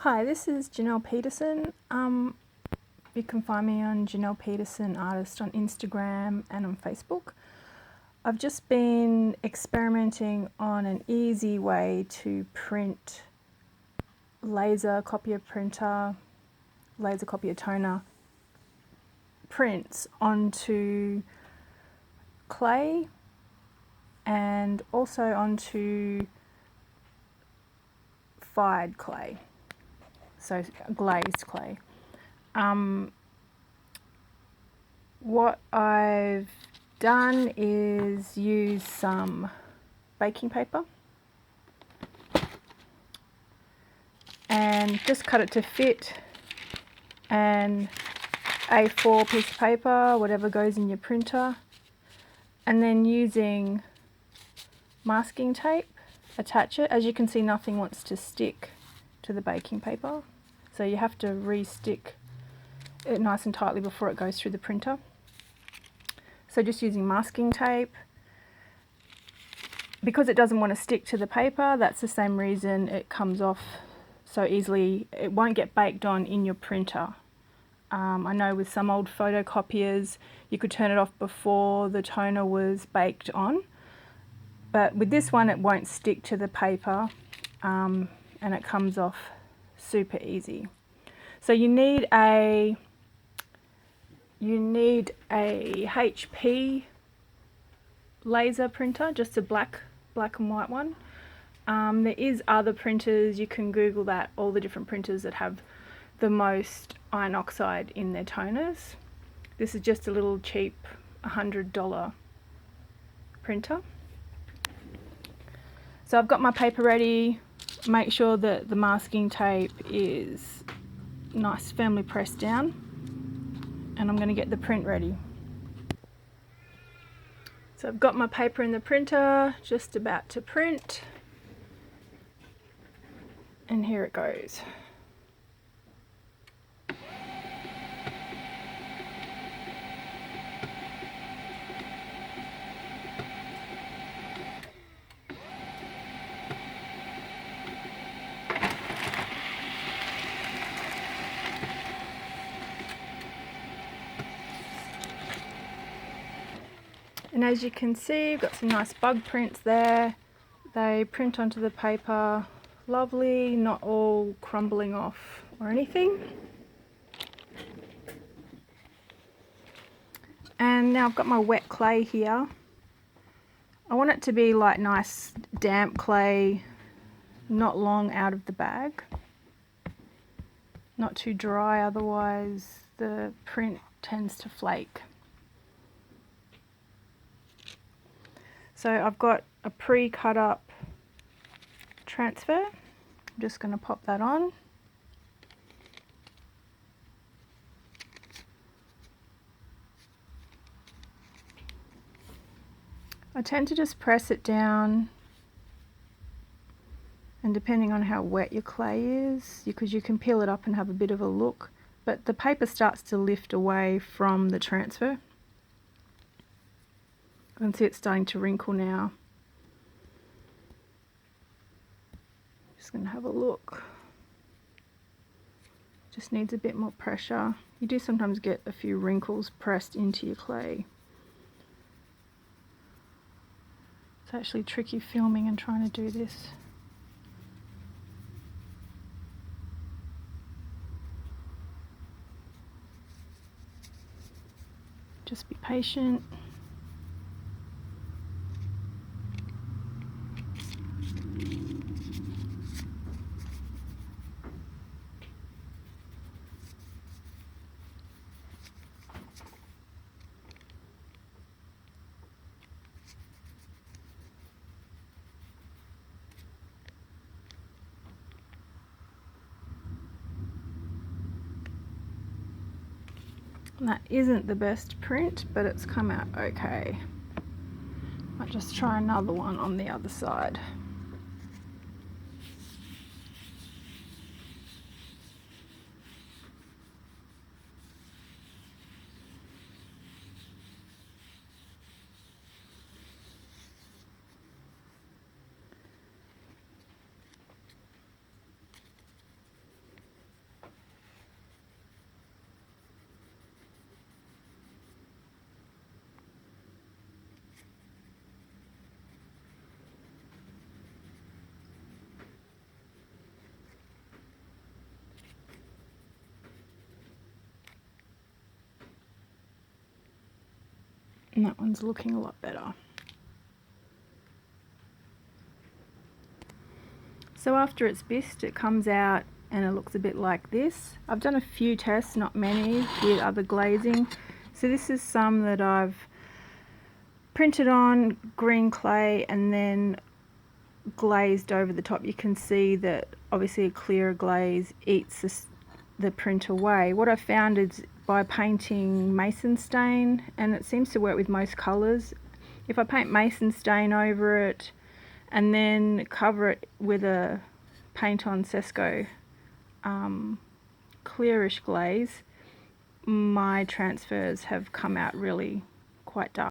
Hi, this is Janelle Peterson. You can find me on Janelle Peterson Artist on Instagram and on Facebook. I've just been experimenting on an easy way to print laser copier printer, laser copier toner prints onto clay and also onto fired clay, so glazed clay. What I've done is use some baking paper and just cut it to fit, and A4 piece of paper, whatever goes in your printer, and then using masking tape, attach it. As you can see, nothing wants to stick to the baking paper, so you have to re-stick it nice and tightly before it goes through the printer. So just using masking tape. Because it doesn't want to stick to the paper, that's the same reason it comes off so easily. It won't get baked on in your printer. I know with some old photocopiers you could turn it off before the toner was baked on, but with this one it won't stick to the paper, and it comes off super easy. So you need a HP laser printer, just a black and white one. There is other printers, you can Google that, all the different printers that have the most iron oxide in their toners. This is just a little cheap $100 printer. So I've got my paper ready. Make sure that the masking tape is nice firmly pressed down, and I'm going to get the print ready. So I've got my paper in the printer, just about to print, and here it goes. And as you can see, we've got some nice bug prints there. They print onto the paper lovely, not all crumbling off or anything. And now I've got my wet clay here. I want it to be like nice damp clay, not long out of the bag. Not too dry, otherwise the print tends to flake. So I've got a pre-cut up transfer. I'm just going to pop that on. I tend to just press it down, and depending on how wet your clay is, because you can peel it up and have a bit of a look, but the paper starts to lift away from the transfer. I can see it's starting to wrinkle now. Just going to have a look. Just needs a bit more pressure. You do sometimes get a few wrinkles pressed into your clay. It's actually tricky filming and trying to do this. Just be patient. That isn't the best print, but it's come out okay. I'll just try another one on the other side. And that one's looking a lot better. So after it's bisqued, it comes out and it looks a bit like this. I've done a few tests, not many, with other glazing. So this is some that I've printed on green clay and then glazed over the top. You can see that obviously a clearer glaze eats the print away. What I found is by painting mason stain, and it seems to work with most colours, if I paint mason stain over it and then cover it with a paint on Sesco clearish glaze, my transfers have come out really quite dark.